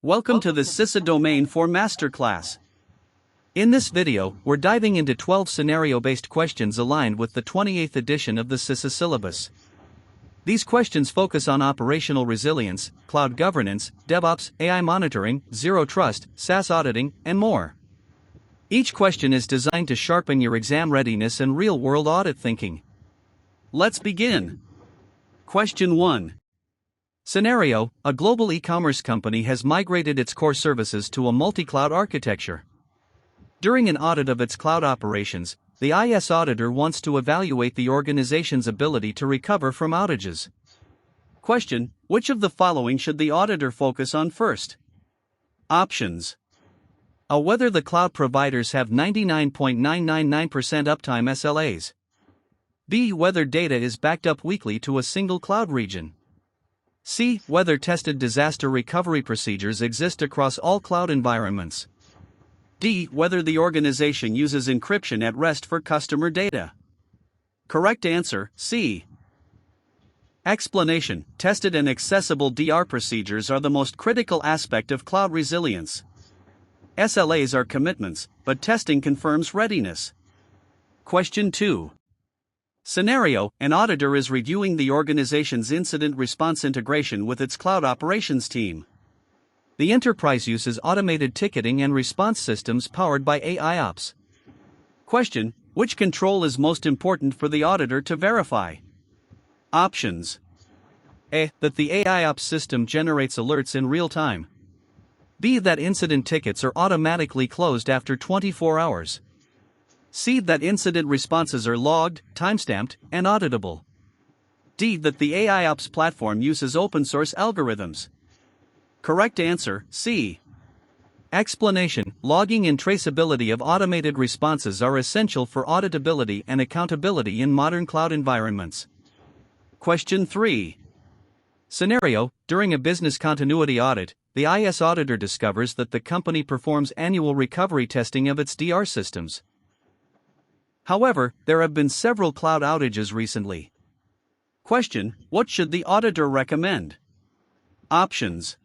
Welcome to the CISA Domain for Masterclass. In this video, we're diving into 12 scenario-based questions aligned with the 28th edition of the CISA syllabus. These questions focus on operational resilience, cloud governance, DevOps, AI monitoring, zero trust, SaaS auditing, and more. Each question is designed to sharpen your exam readiness and real-world audit thinking. Let's begin. Question 1. Scenario: a global e-commerce company has migrated its core services to a multi-cloud architecture. During an audit of its cloud operations, the IS auditor wants to evaluate the organization's ability to recover from outages. Question: which of the following should the auditor focus on first? Options: A. Whether the cloud providers have 99.999% uptime SLAs. B. Whether data is backed up weekly to a single cloud region. C. Whether tested disaster recovery procedures exist across all cloud environments. D. Whether the organization uses encryption at rest for customer data. Correct answer, C. Explanation: tested and accessible DR procedures are the most critical aspect of cloud resilience. SLAs are commitments, but testing confirms readiness. Question 2. Scenario: an auditor is reviewing the organization's incident response integration with its cloud operations team. The enterprise uses automated ticketing and response systems powered by AIOps. Question: which control is most important for the auditor to verify? Options: A. That the AIOps system generates alerts in real time. B. That incident tickets are automatically closed after 24 hours. C. That incident responses are logged, timestamped, and auditable. D. That the AIOps platform uses open-source algorithms. Correct answer, C. Explanation: logging and traceability of automated responses are essential for auditability and accountability in modern cloud environments. Question 3. Scenario: during a business continuity audit, the IS auditor discovers that the company performs annual recovery testing of its DR systems. However, there have been several cloud outages recently. Question: what should the auditor recommend? Options: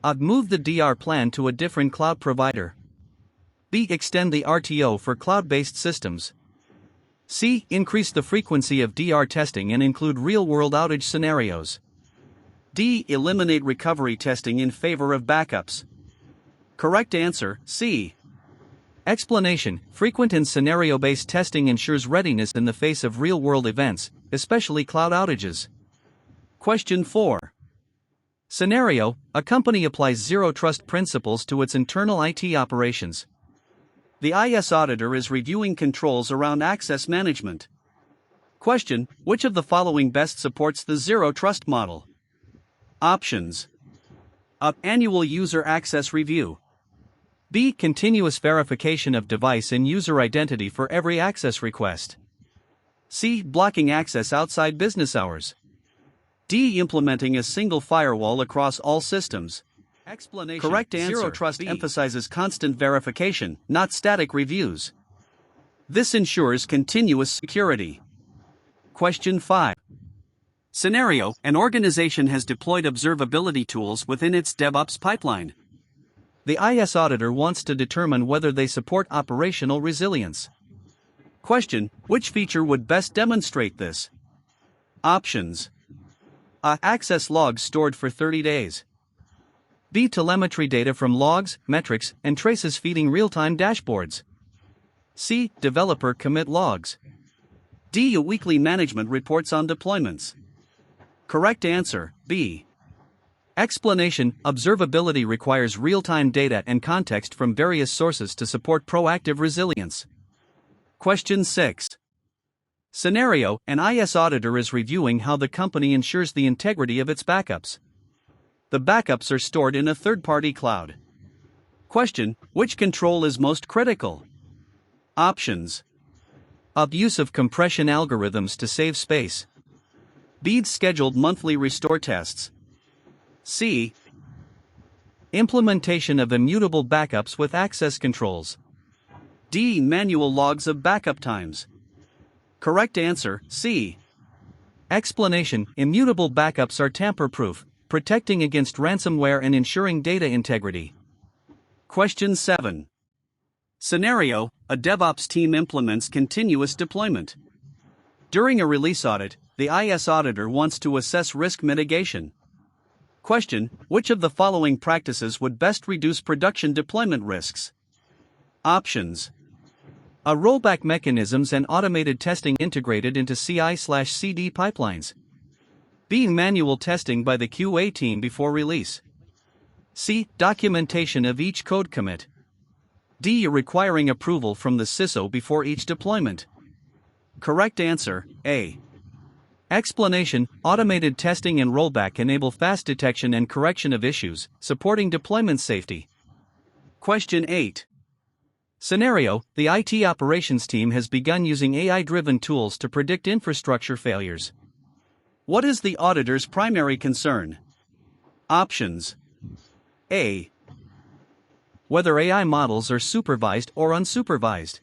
A. Move the DR plan to a different cloud provider. B. Extend the RTO for cloud-based systems. C. Increase the frequency of DR testing and include real-world outage scenarios. D. Eliminate recovery testing in favor of backups. Correct answer, C. Explanation: frequent and scenario-based testing ensures readiness in the face of real-world events, especially cloud outages. Question 4. Scenario: a company applies zero-trust principles to its internal IT operations. The IS auditor is reviewing controls around access management. Question: which of the following best supports the zero-trust model? Options: A. Annual user access review. B. Continuous verification of device and user identity for every access request. C. Blocking access outside business hours. D. Implementing a single firewall across all systems. Explanation: correct answer, Zero Trust B. emphasizes constant verification, not static reviews. This ensures continuous security. Question 5. Scenario: an organization has deployed observability tools within its DevOps pipeline. The IS auditor wants to determine whether they support operational resilience. Question: which feature would best demonstrate this? Options: A. Access logs stored for 30 days. B. Telemetry data from logs, metrics, and traces feeding real-time dashboards. C. Developer commit logs. D. Weekly management reports on deployments. Correct answer, B. Explanation: observability requires real-time data and context from various sources to support proactive resilience. Question 6. Scenario: an IS auditor is reviewing how the company ensures the integrity of its backups. The backups are stored in a third-party cloud. Question: which control is most critical? Options: A. Use of compression algorithms to save space. B. Scheduled monthly restore tests. C. Implementation of immutable backups with access controls. D. Manual logs of backup times. Correct answer, C. Explanation: immutable backups are tamper-proof, protecting against ransomware and ensuring data integrity. Question 7. Scenario: a DevOps team implements continuous deployment. During a release audit, the IS auditor wants to assess risk mitigation. Question: which of the following practices would best reduce production deployment risks? Options: A rollback mechanisms and automated testing integrated into CI/CD pipelines. B. Manual testing by the QA team before release. C. Documentation of each code commit. D. Requiring approval from the CISO before each deployment. Correct answer, A. Explanation: automated testing and rollback enable fast detection and correction of issues, supporting deployment safety. Question 8. Scenario: the IT operations team has begun using AI-driven tools to predict infrastructure failures. What is the auditor's primary concern? Options: A. Whether AI models are supervised or unsupervised.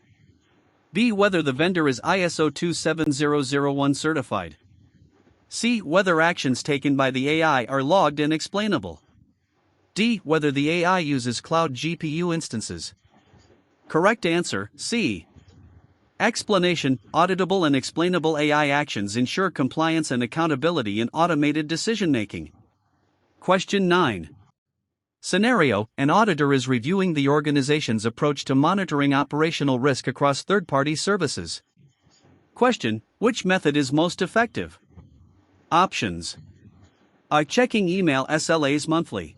B. Whether the vendor is ISO 27001 certified. C. Whether actions taken by the AI are logged and explainable. D. Whether the AI uses cloud GPU instances. Correct answer, C. Explanation: auditable and explainable AI actions ensure compliance and accountability in automated decision-making. Question 9. Scenario: an auditor is reviewing the organization's approach to monitoring operational risk across third-party services. Question: which method is most effective? Options: A. Checking email SLAs monthly.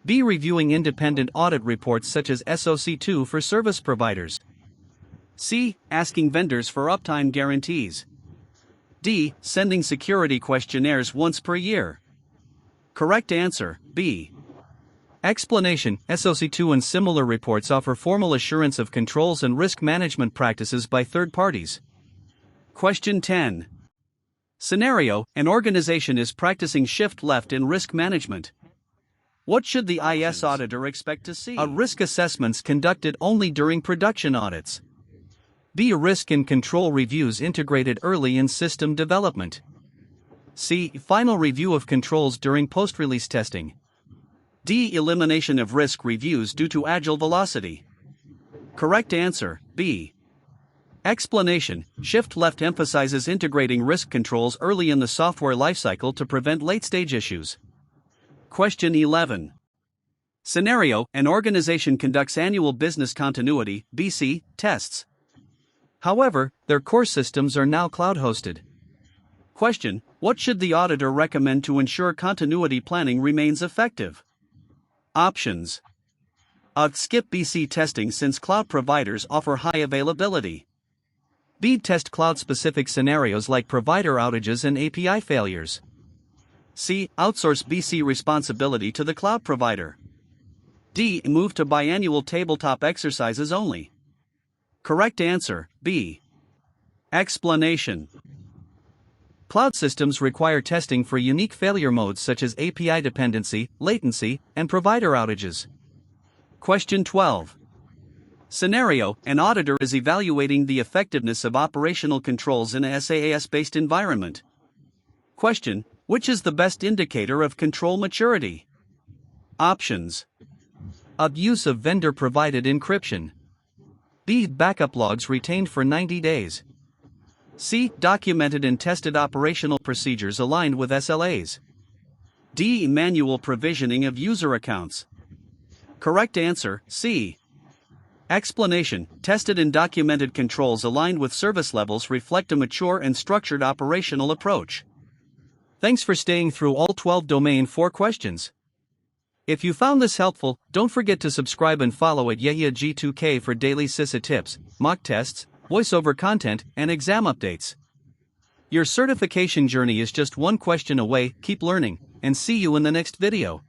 B. Reviewing independent audit reports such as SOC2 for service providers. C. Asking vendors for uptime guarantees. D. Sending security questionnaires once per year. Correct answer, B. Explanation: SOC2 and similar reports offer formal assurance of controls and risk management practices by third parties. Question 10. Scenario: an organization is practicing shift left in risk management. What should the IS auditor expect to see? A. Risk assessments conducted only during production audits. B. Risk and control reviews integrated early in system development. C. Final review of controls during post-release testing. D. Elimination of risk reviews due to agile velocity. Correct answer, B. Explanation: shift left emphasizes integrating risk controls early in the software lifecycle to prevent late-stage issues. Question 11. Scenario: an organization conducts annual business continuity (BC) tests. However, their core systems are now cloud-hosted. Question: what should the auditor recommend to ensure continuity planning remains effective? Options: A. Skip BC testing since cloud providers offer high availability. B. Test cloud-specific scenarios like provider outages and API failures. C. Outsource BC responsibility to the cloud provider. D. Move to biannual tabletop exercises only. Correct answer, B. Explanation: cloud systems require testing for unique failure modes such as API dependency, latency, and provider outages. Question 12. Scenario: an auditor is evaluating the effectiveness of operational controls in a SaaS-based environment. Question: which is the best indicator of control maturity? Options: A. Use of vendor-provided encryption. B. Backup logs retained for 90 days. C. Documented and tested operational procedures aligned with SLAs. D. Manual provisioning of user accounts. Correct answer, C. Explanation: tested and documented controls aligned with service levels reflect a mature and structured operational approach. Thanks for staying through all 12 Domain 4 questions. If you found this helpful, don't forget to subscribe and follow at YeyaG2K for daily CISA tips, mock tests, voiceover content, and exam updates. Your certification journey is just one question away. Keep learning, and see you in the next video.